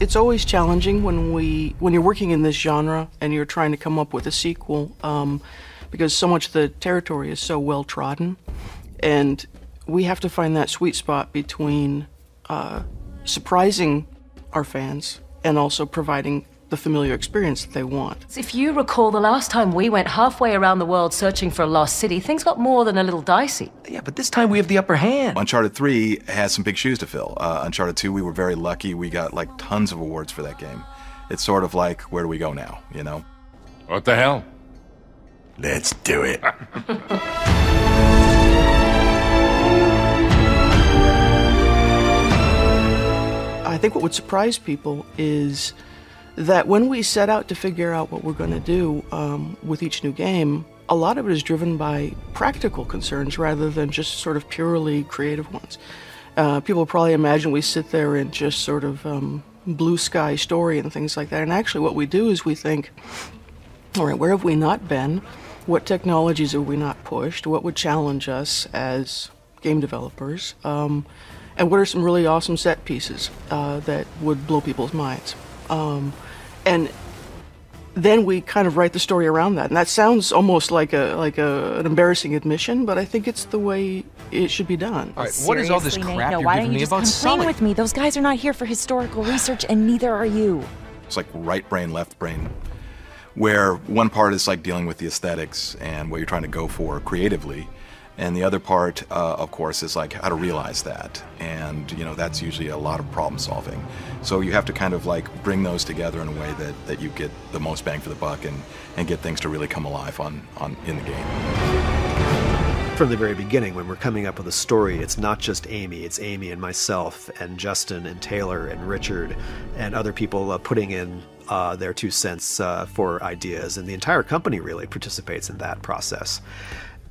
It's always challenging when you're working in this genre and you're trying to come up with a sequel, because so much of the territory is so well trodden, and we have to find that sweet spot between surprising our fans and also providing the familiar experience that they want. If you recall, the last time we went halfway around the world searching for a lost city, things got more than a little dicey. Yeah, but this time we have the upper hand. Uncharted 3 has some big shoes to fill. Uncharted 2, we were very lucky. We got like tons of awards for that game. It's sort of like, where do we go now, you know? What the hell? Let's do it. I think what would surprise people is that when we set out to figure out what we're going to do with each new game, a lot of it is driven by practical concerns rather than just sort of purely creative ones. People probably imagine we sit there and just sort of blue sky story and things like that. And actually what we do is we think, all right, where have we not been? What technologies have we not pushed? What would challenge us as game developers? And what are some really awesome set pieces that would blow people's minds? And then we kind of write the story around that. And that sounds almost like an embarrassing admission, but I think it's the way it should be done. All right, what is all this crap you're giving me about Sully? Why don't you just complain with me? Those guys are not here for historical research, and neither are you. It's like right brain, left brain, where one part is like dealing with the aesthetics and what you're trying to go for creatively, and the other part, of course, is like how to realize that. And, you know, that's usually a lot of problem solving. So you have to kind of like bring those together in a way that you get the most bang for the buck and get things to really come alive in the game. From the very beginning, when we're coming up with a story, it's not just Amy, it's Amy and myself and Justin and Taylor and Richard and other people putting in their 2 cents for ideas, and the entire company really participates in that process.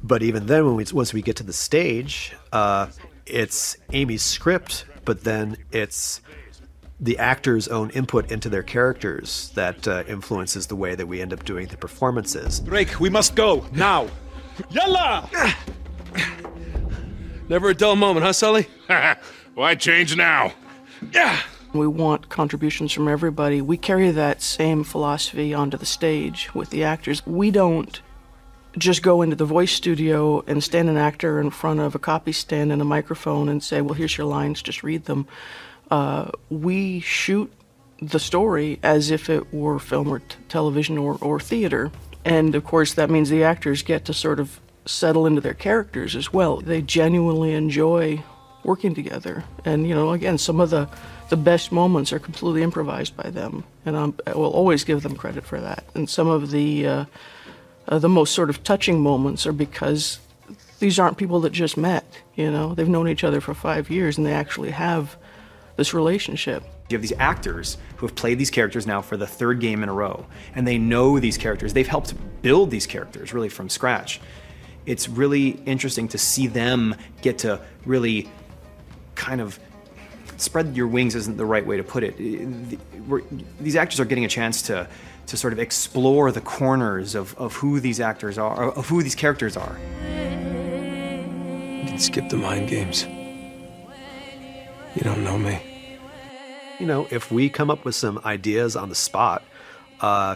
But even then, once we get to the stage, it's Amy's script, but then it's the actors' own input into their characters that influences the way that we end up doing the performances. Drake, we must go, now! Yalla! Never a dull moment, huh, Sully? Why change now? Yeah! We want contributions from everybody. We carry that same philosophy onto the stage with the actors. We don't just go into the voice studio and stand an actor in front of a copy stand and a microphone and say, well, here's your lines, just read them. We shoot the story as if it were film or television or theater. And of course, that means the actors get to sort of settle into their characters as well. They genuinely enjoy working together. And, you know, again, some of the best moments are completely improvised by them. And I will always give them credit for that. And some of the most sort of touching moments are because these aren't people that just met, you know. They've known each other for 5 years and they actually have this relationship. You have these actors who have played these characters now for the 3rd game in a row, and they know these characters. They've helped build these characters really from scratch. It's really interesting to see them get to really kind of spread your wings isn't the right way to put it. These actors are getting a chance to sort of explore the corners of who these actors are, of who these characters are. You can skip the mind games. You don't know me. You know, if we come up with some ideas on the spot,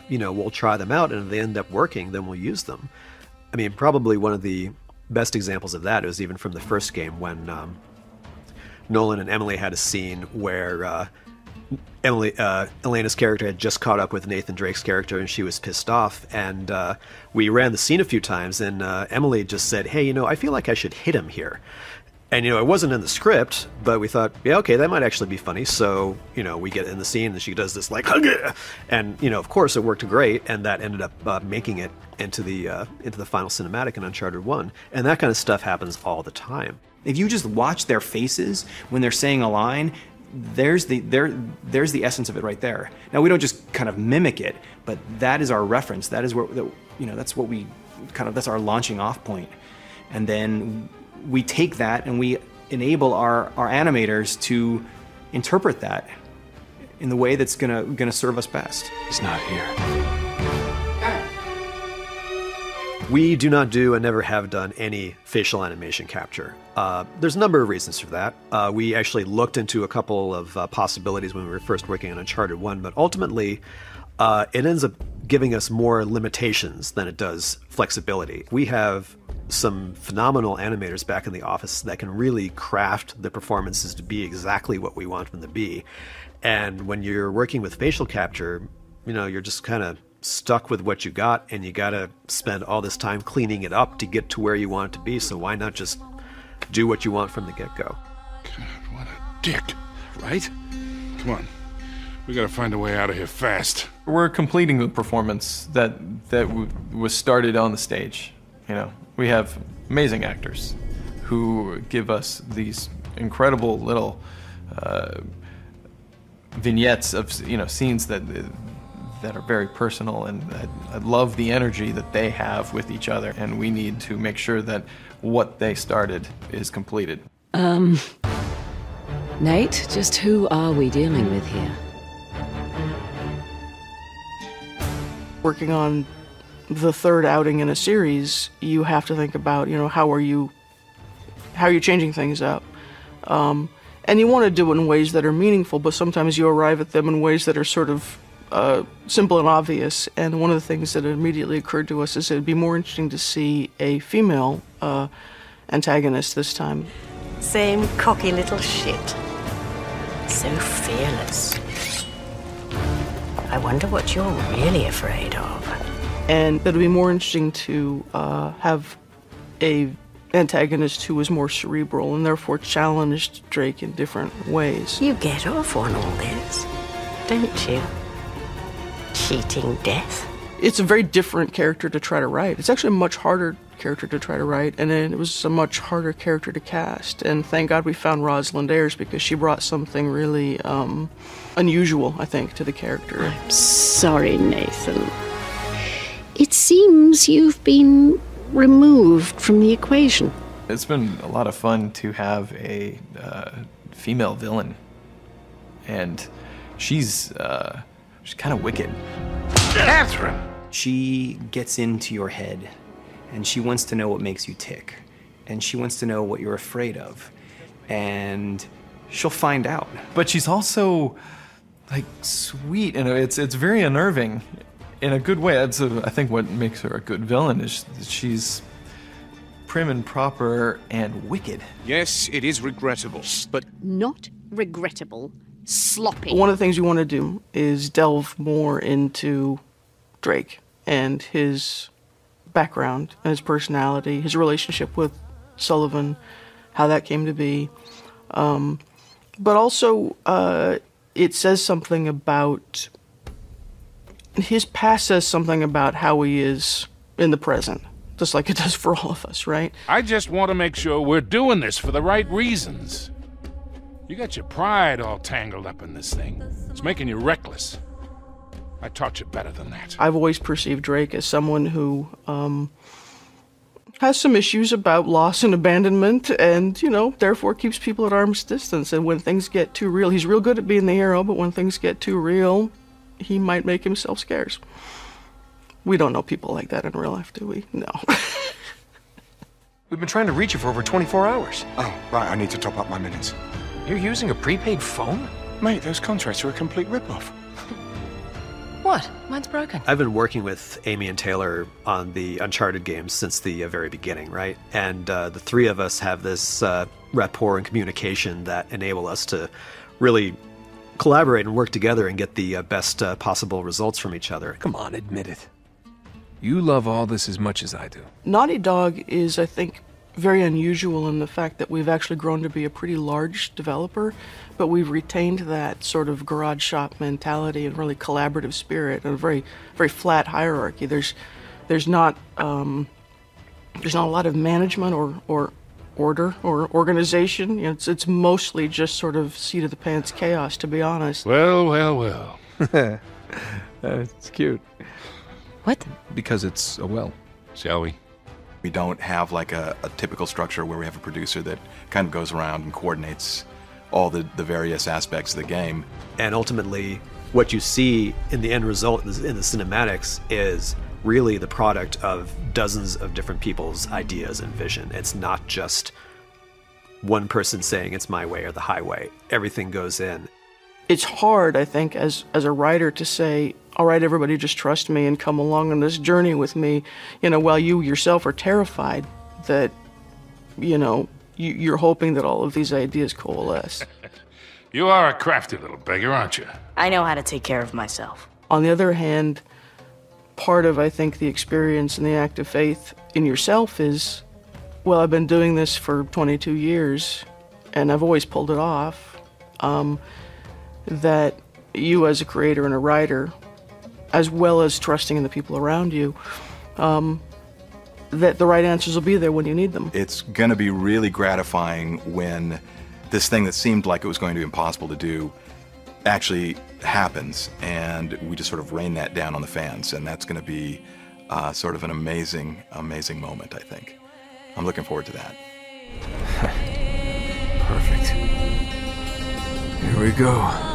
you know, we'll try them out, and if they end up working, then we'll use them. I mean, probably one of the best examples of that was even from the first game when Nolan and Emily had a scene where Elena's character had just caught up with Nathan Drake's character and she was pissed off, and we ran the scene a few times, and Emily just said, hey, you know, I feel like I should hit him here. And, you know, it wasn't in the script, but we thought, yeah, okay, that might actually be funny. So, you know, we get in the scene and she does this like, and, you know, of course it worked great, and that ended up making it into the final cinematic in Uncharted 1. And that kind of stuff happens all the time. If you just watch their faces when they're saying a line, there's the essence of it right there. Now, we don't just kind of mimic it, but that is our reference. That is where, you know, that's what we kind of, that's our launching off point. And then we take that and we enable our animators to interpret that in the way that's gonna serve us best. He's not here. We do not do and never have done any facial animation capture. There's a number of reasons for that. We actually looked into a couple of possibilities when we were first working on Uncharted 1, but ultimately it ends up giving us more limitations than it does flexibility. We have some phenomenal animators back in the office that can really craft the performances to be exactly what we want them to be. And when you're working with facial capture, you know, you're just kind of stuck with what you got, and you got to spend all this time cleaning it up to get to where you want it to be. So why not just do what you want from the get-go? God, what a dick, right? Come on. We gotta find a way out of here fast. We're completing the performance that was started on the stage. You know, we have amazing actors who give us these incredible little vignettes of, you know, scenes that are very personal, and I love the energy that they have with each other, and we need to make sure that what they started is completed. Nate, just who are we dealing with here? Working on the third outing in a series, you have to think about, you know, how are you changing things up? And you want to do it in ways that are meaningful, but sometimes you arrive at them in ways that are sort of simple and obvious. And one of the things that immediately occurred to us is it'd be more interesting to see a female antagonist this time. Same cocky little shit. So fearless. I wonder what you're really afraid of. And it'd be more interesting to have a antagonist who was more cerebral and therefore challenged Drake in different ways. You get off on all this, don't you? Cheating death. It's a very different character to try to write. It's actually a much harder character to try to write, and it was a much harder character to cast. And thank God we found Rosalind Ayers, because she brought something really unusual, I think, to the character. I'm sorry, Nathan. It seems you've been removed from the equation. It's been a lot of fun to have a female villain, and she's kind of wicked. Catherine! She gets into your head, and she wants to know what makes you tick, and she wants to know what you're afraid of, and she'll find out. But she's also, like, sweet, and it's very unnerving in a good way. That's I think what makes her a good villain is she's prim and proper and wicked. Yes, it is regrettable, but... Not regrettable. Sloppy. One of the things you want to do is delve more into Drake and his background and his personality, his relationship with Sullivan, how that came to be. But also, it says something about... His past says something about how he is in the present, just like it does for all of us, right? I just want to make sure we're doing this for the right reasons. You got your pride all tangled up in this thing. It's making you reckless. I taught you better than that. I've always perceived Drake as someone who has some issues about loss and abandonment, and, you know, therefore keeps people at arm's distance. And when things get too real, he's real good at being the hero, but when things get too real, he might make himself scarce. We don't know people like that in real life, do we? No. We've been trying to reach you for over 24 hours. Oh, right, I need to top up my minutes. You're using a prepaid phone? Mate, those contracts are a complete rip-off. What? Mine's broken. I've been working with Amy and Taylor on the Uncharted games since the very beginning, right? And the three of us have this rapport and communication that enable us to really collaborate and work together and get the best possible results from each other. Come on, admit it. You love all this as much as I do. Naughty Dog is, I think, very unusual in the fact that we've actually grown to be a pretty large developer, but we've retained that sort of garage shop mentality and really collaborative spirit and a very, very flat hierarchy. There's not a lot of management or order or organization. You know, it's mostly just sort of seat of the pants chaos, to be honest. Well. It's cute. What? Because it's a well. Shall we? We don't have like a typical structure where we have a producer that kind of goes around and coordinates all the various aspects of the game. And ultimately, what you see in the end result in the cinematics is really the product of dozens of different people's ideas and vision. It's not just one person saying it's my way or the highway. Everything goes in. It's hard, I think, as a writer to say, all right, everybody just trust me and come along on this journey with me, while you yourself are terrified that, you're hoping that all of these ideas coalesce. You are a crafty little beggar, aren't you? I know how to take care of myself. On the other hand, part of, I think, the experience and the act of faith in yourself is, well, I've been doing this for 22 years, and I've always pulled it off, that you as a creator and a writer, as well as trusting in the people around you, that the right answers will be there when you need them. It's going to be really gratifying when this thing that seemed like it was going to be impossible to do actually happens, and we just sort of rain that down on the fans, and that's going to be sort of an amazing, amazing moment, I think. I'm looking forward to that. Perfect. Here we go.